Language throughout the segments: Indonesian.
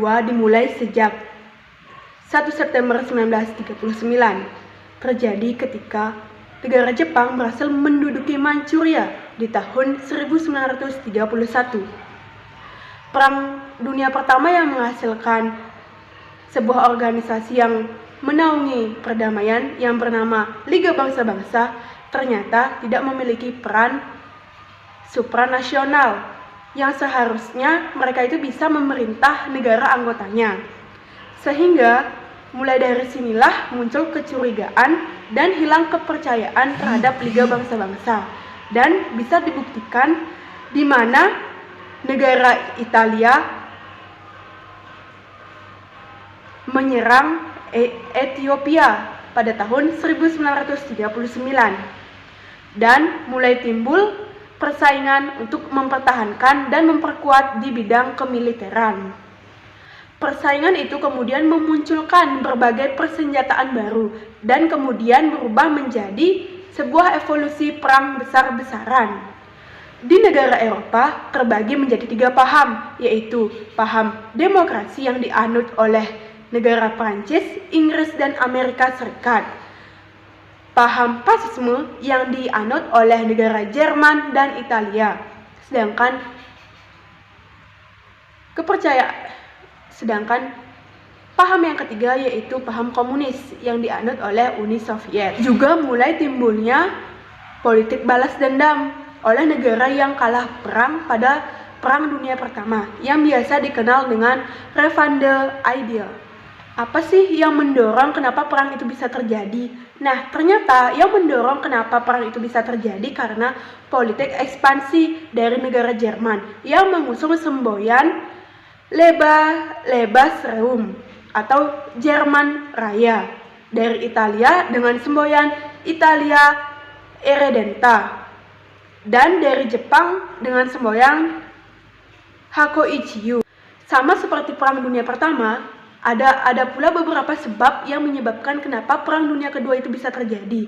kedua dimulai sejak 1 September 1939, terjadi ketika negara Jepang berhasil menduduki Manchuria di tahun 1931. Perang Dunia Pertama yang menghasilkan sebuah organisasi yang menaungi perdamaian yang bernama Liga Bangsa-Bangsa ternyata tidak memiliki peran supranasional yang seharusnya mereka itu bisa memerintah negara anggotanya. Sehingga mulai dari sinilah muncul kecurigaan dan hilang kepercayaan terhadap Liga Bangsa-Bangsa, dan bisa dibuktikan di mana negara Italia menyerang Ethiopia pada tahun 1939, dan mulai timbul persaingan untuk mempertahankan dan memperkuat di bidang kemiliteran. Persaingan itu kemudian memunculkan berbagai persenjataan baru dan kemudian berubah menjadi sebuah evolusi perang besar-besaran. Di negara Eropa terbagi menjadi 3 paham, yaitu paham demokrasi yang dianut oleh negara Prancis, Inggris, dan Amerika Serikat, paham fasisme yang dianut oleh negara Jerman dan Italia, sedangkan paham yang ketiga yaitu paham komunis yang dianut oleh Uni Soviet. Juga mulai timbulnya politik balas dendam oleh negara yang kalah perang pada Perang Dunia Pertama yang biasa dikenal dengan Revenge Idea. Apa sih yang mendorong kenapa perang itu bisa terjadi? Nah, ternyata yang mendorong kenapa perang itu bisa terjadi karena politik ekspansi dari negara Jerman yang mengusung semboyan Lebensraum atau Jerman Raya, dari Italia dengan semboyan Italia Irredenta, dan dari Jepang dengan semboyan Hakoichiyu. Sama seperti Perang Dunia Pertama, ada pula beberapa sebab yang menyebabkan kenapa Perang Dunia Kedua itu bisa terjadi.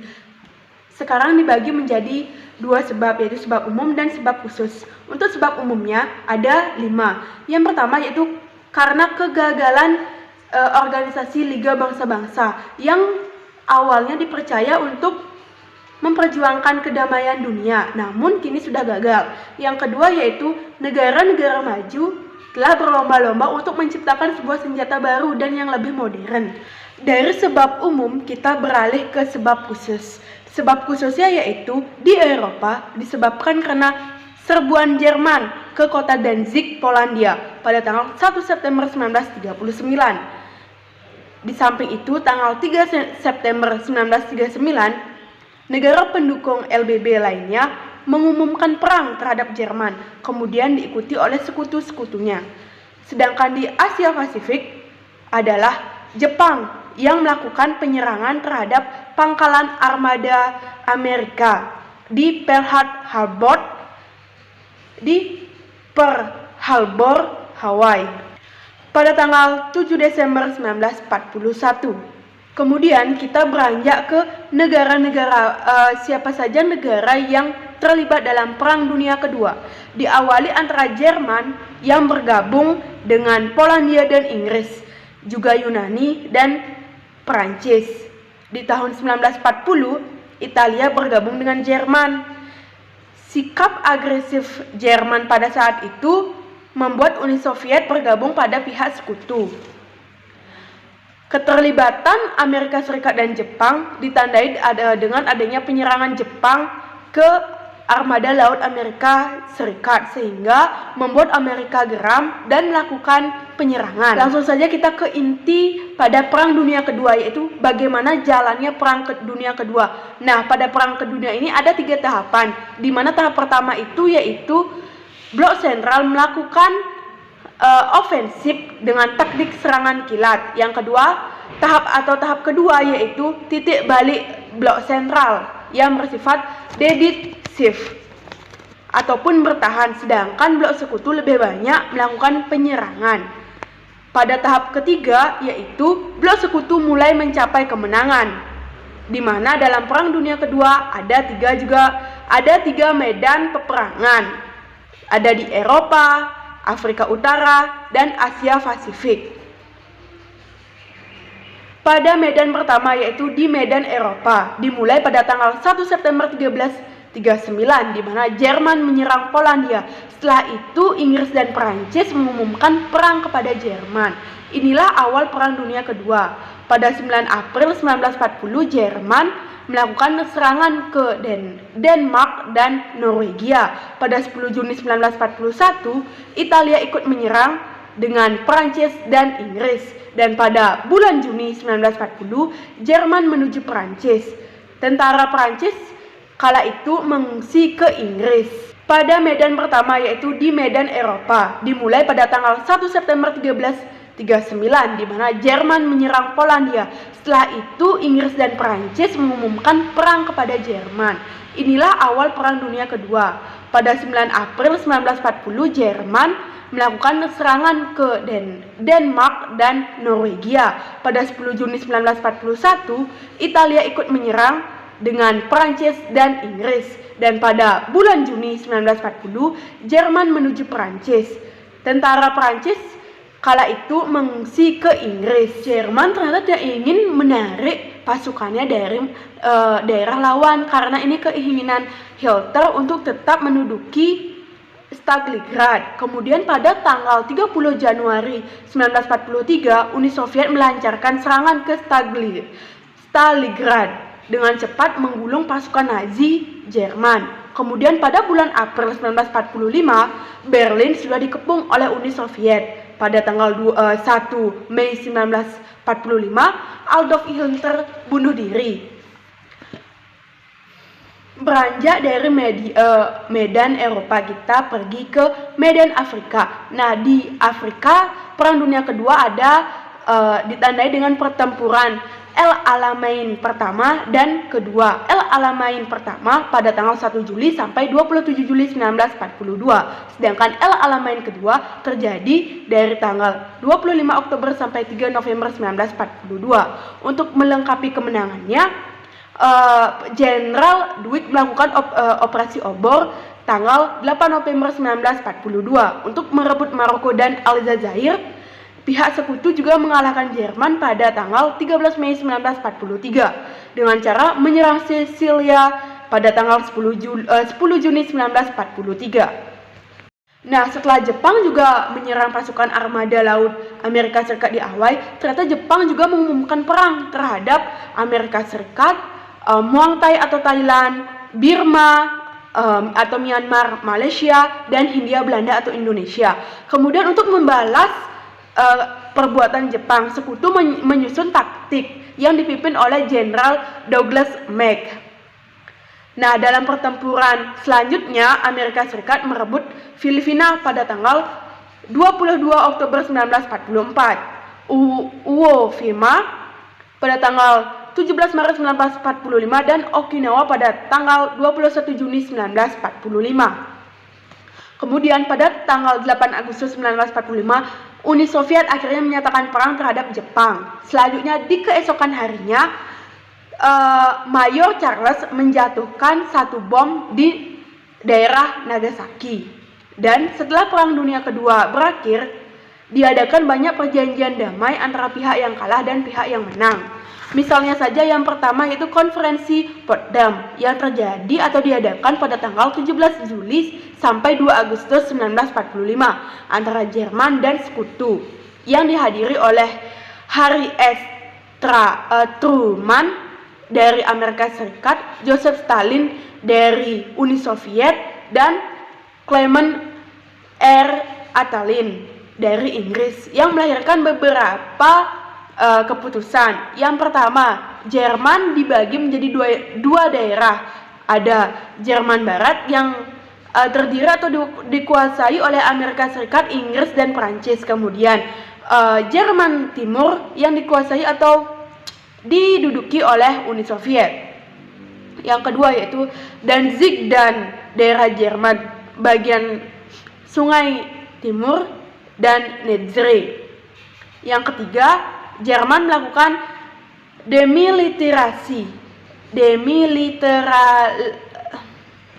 Sekarang dibagi menjadi 2 sebab, yaitu sebab umum dan sebab khusus. Untuk sebab umumnya ada 5. Yang pertama yaitu karena kegagalan organisasi Liga Bangsa-Bangsa yang awalnya dipercaya untuk memperjuangkan kedamaian dunia, namun kini sudah gagal. Yang kedua yaitu negara-negara maju telah berlomba-lomba untuk menciptakan sebuah senjata baru dan yang lebih modern. Dari sebab umum kita beralih ke sebab khusus. Sebab khususnya yaitu di Eropa disebabkan karena serbuan Jerman ke kota Danzig, Polandia pada tanggal 1 September 1939. Di samping itu, tanggal 3 September 1939, negara pendukung LBB lainnya mengumumkan perang terhadap Jerman, kemudian diikuti oleh sekutu-sekutunya. Sedangkan di Asia Pasifik adalah Jepang yang melakukan penyerangan terhadap pangkalan armada Amerika di Pearl Harbor, Hawaii pada tanggal 7 Desember 1941. Kemudian kita beranjak ke negara-negara, siapa saja negara yang terlibat dalam Perang Dunia Kedua. Diawali antara Jerman yang bergabung dengan Polandia dan Inggris, juga Yunani dan Perancis. Di tahun 1940, Italia bergabung dengan Jerman. Sikap agresif Jerman pada saat itu membuat Uni Soviet bergabung pada pihak sekutu. Keterlibatan Amerika Serikat dan Jepang ditandai dengan adanya penyerangan Jepang ke armada laut Amerika Serikat, sehingga membuat Amerika geram dan melakukan penyerangan. Langsung saja kita ke inti pada Perang Dunia Kedua, yaitu bagaimana jalannya Perang Dunia Kedua. Nah, pada Perang Dunia ini ada 3 tahapan, di mana tahap pertama itu yaitu Blok Sentral melakukan ofensif dengan taktik serangan kilat. Yang kedua, tahap kedua yaitu titik balik Blok Sentral yang bersifat defensif ataupun bertahan, sedangkan blok sekutu lebih banyak melakukan penyerangan. Pada tahap ketiga yaitu blok sekutu mulai mencapai kemenangan, di mana dalam Perang Dunia Kedua ada 3 medan peperangan. Ada di Eropa, Afrika Utara, dan Asia Pasifik. pada medan pertama, yaitu di medan Eropa, dimulai pada tanggal 1 September 1339, di mana Jerman menyerang Polandia. Setelah itu Inggris dan Perancis mengumumkan perang kepada Jerman. Inilah awal Perang Dunia Kedua. Pada 9 April 1940 Jerman melakukan serangan ke Denmark dan Norwegia. Pada 10 Juni 1941 Italia ikut menyerang dengan Perancis dan Inggris. Dan pada bulan Juni 1940 Jerman menuju Perancis. Tentara Perancis kala itu mengungsi ke Inggris. Pada medan pertama, yaitu di medan Eropa, dimulai pada tanggal 1 September 1339, di mana Jerman menyerang Polandia. Setelah itu Inggris dan Perancis mengumumkan perang kepada Jerman. Inilah awal Perang Dunia Kedua. Pada 9 April 1940 Jerman melakukan serangan ke Denmark dan Norwegia. Pada 10 Juni 1941 Italia ikut menyerang dengan Perancis dan Inggris. Dan pada bulan Juni 1940 Jerman menuju Perancis. Tentara Perancis kala itu mengungsi ke Inggris. Jerman ternyata tidak ingin menarik pasukannya dari daerah lawan, karena ini keinginan Hitler untuk tetap menduduki Stalingrad. Kemudian pada tanggal 30 Januari 1943 Uni Soviet melancarkan serangan ke Stalingrad dengan cepat menggulung pasukan Nazi Jerman. Kemudian pada bulan April 1945 Berlin sudah dikepung oleh Uni Soviet. Pada tanggal 1 Mei 1945 Adolf Hitler bunuh diri. Beranjak dari medan Eropa, kita pergi ke medan Afrika. Nah, di Afrika Perang Dunia Kedua ada ditandai dengan pertempuran El Alamein pertama dan kedua. El Alamein pertama pada tanggal 1 Juli sampai 27 Juli 1942. Sedangkan El Alamein kedua terjadi dari tanggal 25 Oktober sampai 3 November 1942. Untuk melengkapi kemenangannya, Jenderal Dwight melakukan operasi obor tanggal 8 November 1942 untuk merebut Maroko dan Aljazair. Pihak sekutu juga mengalahkan Jerman pada tanggal 13 Mei 1943 dengan cara menyerang Sisilia pada tanggal 10 Juni 1943. Nah, setelah Jepang juga menyerang pasukan armada laut Amerika Serikat di Hawaii, ternyata Jepang juga mengumumkan perang terhadap Amerika Serikat, Muang Thai atau Thailand, Burma atau Myanmar, Malaysia, dan Hindia Belanda atau Indonesia. Kemudian untuk membalas perbuatan Jepang, sekutu menyusun taktik yang dipimpin oleh Jenderal Douglas Mack. Nah, dalam pertempuran selanjutnya Amerika Serikat merebut Filipina pada tanggal 22 Oktober 1944, Iwo Jima pada tanggal 17 Maret 1945 dan Okinawa pada tanggal 21 Juni 1945. Kemudian pada tanggal 8 Agustus 1945 Uni Soviet akhirnya menyatakan perang terhadap Jepang. Selanjutnya di keesokan harinya Mayor Charles menjatuhkan satu bom di daerah Nagasaki. Dan setelah Perang Dunia Kedua berakhir, diadakan banyak perjanjian damai antara pihak yang kalah dan pihak yang menang. Misalnya saja yang pertama yaitu konferensi Potsdam yang terjadi atau diadakan pada tanggal 17 Juli sampai 2 Agustus 1945 antara Jerman dan Sekutu yang dihadiri oleh Harry S. Truman dari Amerika Serikat, Joseph Stalin dari Uni Soviet, dan Clement R. Attlee dari Inggris yang melahirkan beberapa keputusan. Yang pertama, Jerman dibagi menjadi dua daerah. Ada Jerman Barat yang terdiri atau dikuasai oleh Amerika Serikat, Inggris, dan Perancis. Kemudian Jerman Timur yang dikuasai atau diduduki oleh Uni Soviet. Yang kedua yaitu Danzig dan daerah Jerman bagian Sungai Timur dan Nedzre. Yang ketiga, Jerman melakukan demilitarisasi.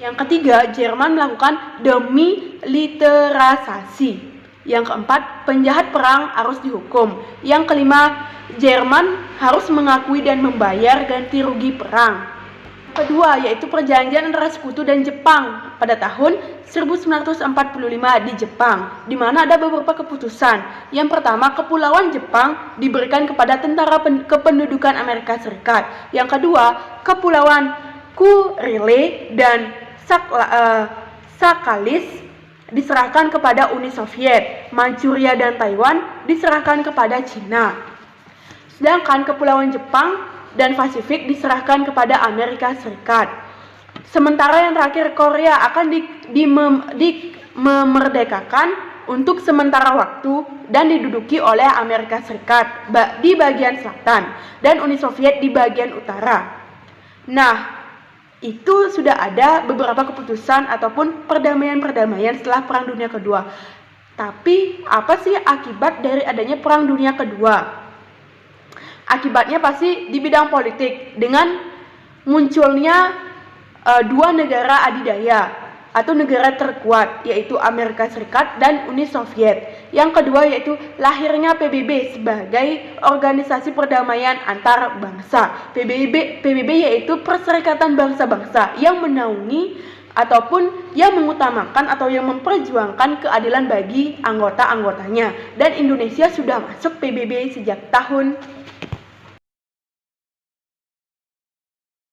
Yang ketiga, Jerman melakukan demilitarisasi. Yang keempat, penjahat perang harus dihukum. Yang kelima, Jerman harus mengakui dan membayar ganti rugi perang. Kedua, yaitu perjanjian antara Sekutu dan Jepang pada tahun 1945 di Jepang, di mana ada beberapa keputusan. Yang pertama, kepulauan Jepang diberikan kepada tentara kependudukan Amerika Serikat. Yang kedua, kepulauan Kurile dan Sakhalis diserahkan kepada Uni Soviet. Manchuria dan Taiwan diserahkan kepada Cina. Sedangkan kepulauan Jepang dan Pasifik diserahkan kepada Amerika Serikat. Sementara yang terakhir, Korea akan memerdekakan untuk sementara waktu dan diduduki oleh Amerika Serikat di bagian selatan dan Uni Soviet di bagian utara. Nah, itu sudah ada beberapa keputusan ataupun perdamaian-perdamaian setelah Perang Dunia Kedua. Tapi apa sih akibat dari adanya Perang Dunia Kedua? Akibatnya pasti di bidang politik dengan munculnya dua negara adidaya atau negara terkuat, yaitu Amerika Serikat dan Uni Soviet. Yang kedua yaitu lahirnya PBB sebagai organisasi perdamaian antar bangsa. PBB yaitu Perserikatan Bangsa-Bangsa yang menaungi ataupun yang mengutamakan atau yang memperjuangkan keadilan bagi anggota-anggotanya. Dan Indonesia sudah masuk PBB sejak tahun